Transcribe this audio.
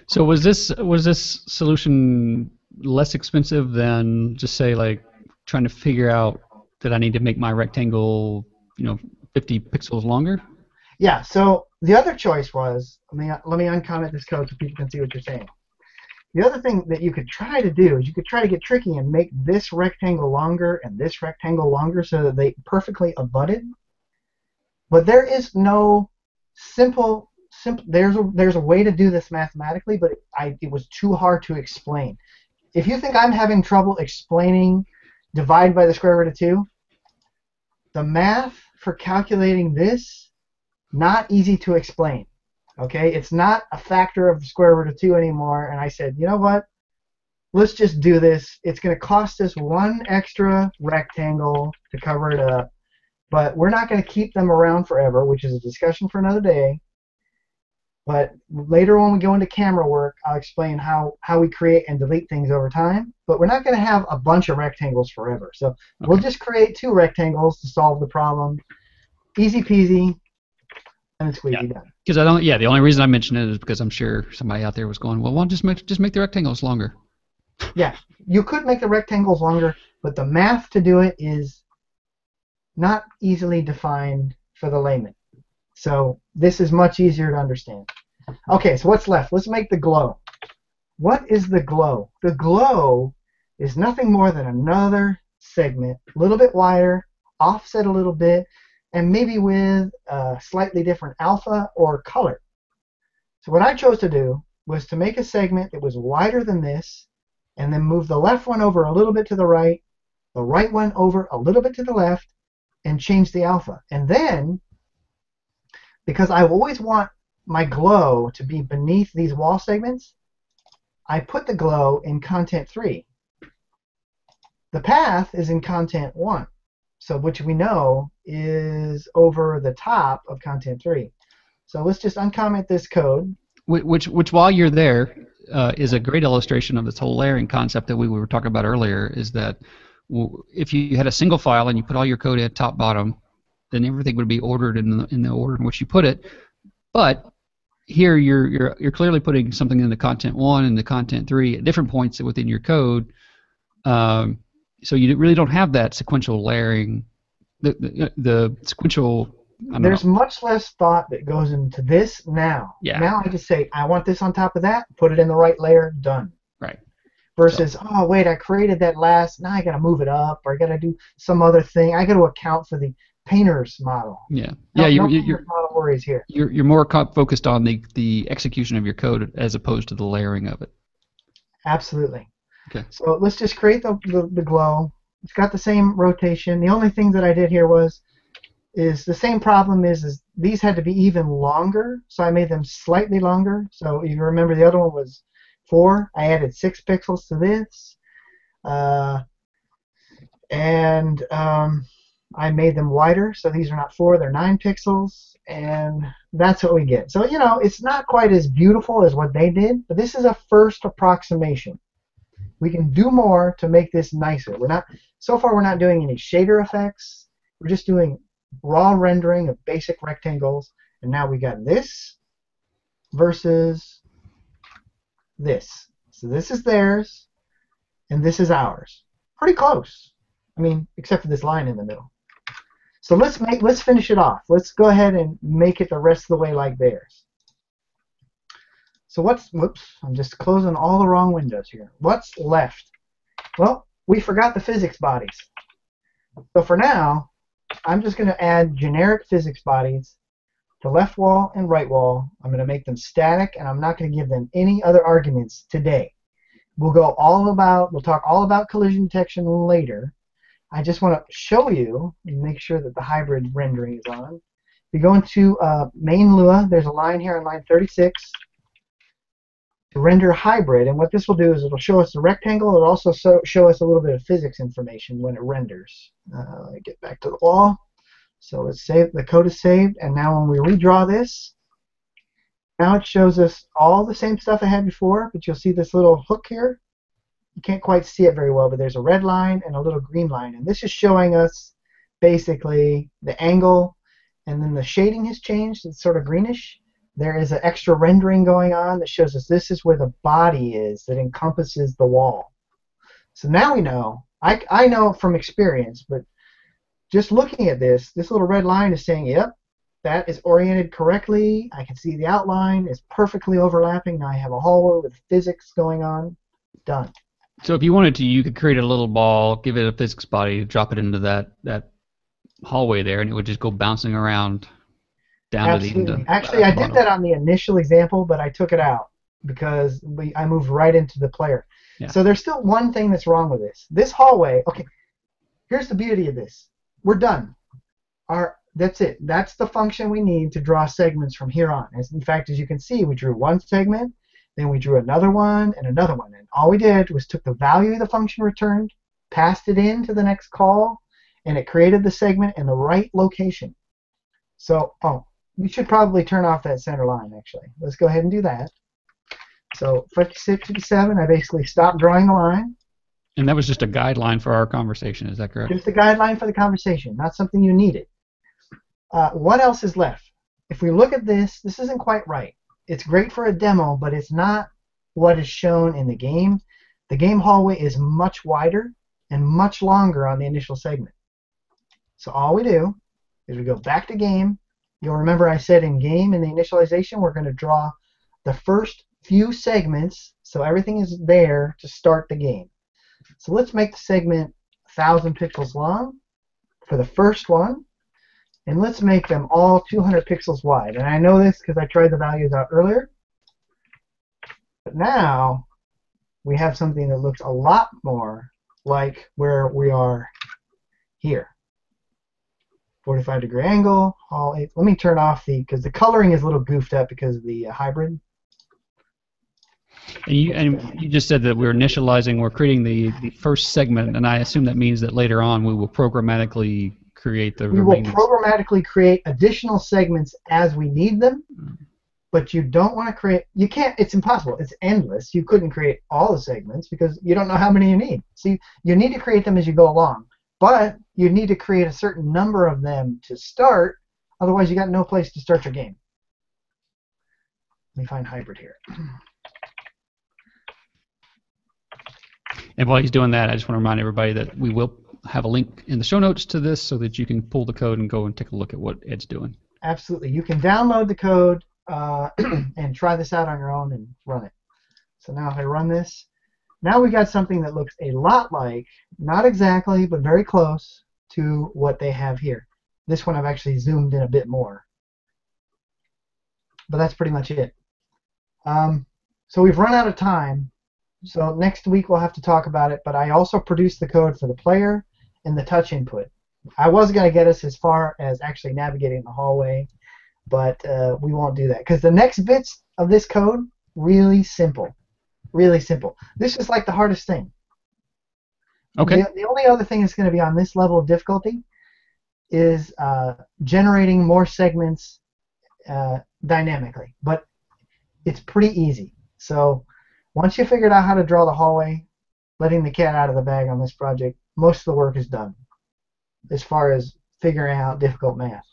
So was this solution less expensive than just say like trying to figure out that I need to make my rectangle, 50 pixels longer? Yeah, so the other choice was, let me uncomment this code so people can see what you're saying. The other thing that you could try to do is you could try to get tricky and make this rectangle longer and this rectangle longer so that they perfectly abutted. But there is no simple there's a way to do this mathematically, but it was too hard to explain. If you think I'm having trouble explaining divide by the square root of 2, the math for calculating this, not easy to explain. Okay, it's not a factor of the square root of 2 anymore, and I said, you know what? Let's just do this. It's going to cost us one extra rectangle to cover it up, but we're not going to keep them around forever, which is a discussion for another day. But later when we go into camera work, I'll explain how we create and delete things over time. But we're not going to have a bunch of rectangles forever. So we'll just create 2 rectangles to solve the problem. Easy peasy, and it's squeezy done. Because the only reason I mentioned it is because I'm sure somebody out there was going, well, why don't just make the rectangles longer? Yeah, you could make the rectangles longer, but the math to do it is not easily defined for the layman. So this is much easier to understand. Okay, so what's left? Let's make the glow. What is the glow? The glow is nothing more than another segment, a little bit wider, offset a little bit, and maybe with a slightly different alpha or color. So what I chose to do was to make a segment that was wider than this, and then move the left one over a little bit to the right one over a little bit to the left, and change the alpha. And then, because I always want my glow to be beneath these wall segments, I put the glow in content 3. The path is in content 1, so which we know is over the top of content 3. So let's just uncomment this code. Which while you're there, is a great illustration of this whole layering concept that we were talking about earlier, is that if you had a single file and you put all your code at top bottom, then everything would be ordered in the order in which you put it. But here you're clearly putting something in the content 1 and the content 3 at different points within your code. So you really don't have that sequential layering, the sequential. There's much less thought that goes into this now. Yeah. Now I just say, I want this on top of that, put it in the right layer, done. Right. Versus, oh, wait, I created that last, now I got to move it up, or I got to do some other thing. I got to account for the painter's model. Yeah. No, Yeah. no painter's model worries here. You're more focused on the execution of your code as opposed to the layering of it. Absolutely. Okay. So let's just create the glow. It's got the same rotation. The only thing that I did here is the same problem is these had to be even longer, so I made them slightly longer. So if you remember, the other one was 4. I added 6 pixels to this, and I made them wider. So these are not 4; they're 9 pixels, and that's what we get. So it's not quite as beautiful as what they did, but this is a first approximation. We can do more to make this nicer. So far we're not doing any shader effects. We're just doing raw rendering of basic rectangles, and now we got this versus this. So this is theirs, and this is ours. Pretty close. I mean, except for this line in the middle. So let's finish it off. Let's go ahead and make it the rest of the way like theirs. So whoops, I'm just closing all the wrong windows here. What's left? Well, we forgot the physics bodies. So for now, I'm just going to add generic physics bodies to left wall and right wall. I'm going to make them static, and I'm not going to give them any other arguments today. We'll talk all about collision detection later. I just want to show you and make sure that the hybrid rendering is on. If you go into main Lua, there's a line here on line 36 to render hybrid, and what this will do is it'll show us the rectangle. It'll also show us a little bit of physics information when it renders. Let me get back to the wall. So let's save. The code is saved, and now when we redraw this, now it shows us all the same stuff I had before, but you'll see this little hook here. You can't quite see it very well, but there's a red line and a little green line, and this is showing us basically the angle, and then the shading has changed. It's sort of greenish. there is an extra rendering going on that shows us this is where the body is that encompasses the wall. So now we know. I know from experience, but just looking at this little red line is saying, yep, that is oriented correctly. I can see the outline is perfectly overlapping. Now I have a hallway with physics going on. Done. So if you wanted to, you could create a little ball, give it a physics body, drop it into that hallway there, and it would just go bouncing around down to the end Absolutely. of Actually, I did bottom. that on the initial example, but I took it out because I moved right into the player. Yeah. So there's still one thing that's wrong with this. This hallway, okay, here's the beauty of this. We're done. That's it. That's the function we need to draw segments from here on. In fact, as you can see, we drew one segment, then we drew another one, and another one. And all we did was took the value of the function returned, passed it in to the next call, and it created the segment in the right location. So, we should probably turn off that center line, actually. Let's go ahead and do that. So 56, 57, I basically stopped drawing the line. And that was just a guideline for our conversation, is that correct? Just a guideline for the conversation, not something you needed. What else is left? If we look at this, this isn't quite right. It's great for a demo, but it's not what is shown in the game. The game hallway is much wider and much longer on the initial segment. So all we do is we go back to game. You'll remember I said in game, in the initialization, we're going to draw the first few segments so everything is there to start the game. So let's make the segment 1,000 pixels long for the first one. And let's make them all 200 pixels wide. And I know this because I tried the values out earlier. But now we have something that looks a lot more like where we are here. 45-degree angle. Let me turn off because the coloring is a little goofed up because of the hybrid. And you just said that we're initializing, we're creating the first segment, and I assume that means that later on we will programmatically create the remaining. We will programmatically create additional segments as we need them, but you don't want to create, you can't, it's impossible, it's endless. You couldn't create all the segments because you don't know how many you need. See, you need to create them as you go along, but you need to create a certain number of them to start, otherwise you got no place to start your game. Let me find hybrid here. And while he's doing that, I just want to remind everybody that we will have a link in the show notes to this so that you can pull the code and go and take a look at what Ed's doing. Absolutely. You can download the code and try this out on your own and run it. So now if I run this, now we got something that looks a lot like, not exactly, but very close to what they have here. This one I've actually zoomed in a bit more. But that's pretty much it. So we've run out of time. So next week we'll have to talk about it, but I also produced the code for the player and the touch input. I was going to get us as far as actually navigating the hallway, but we won't do that because the next bits of this code, really simple. Really simple. This is like the hardest thing. Okay. The only other thing that's going to be on this level of difficulty is generating more segments dynamically, but it's pretty easy. So once you figured out how to draw the hallway, letting the cat out of the bag on this project, most of the work is done as far as figuring out difficult math.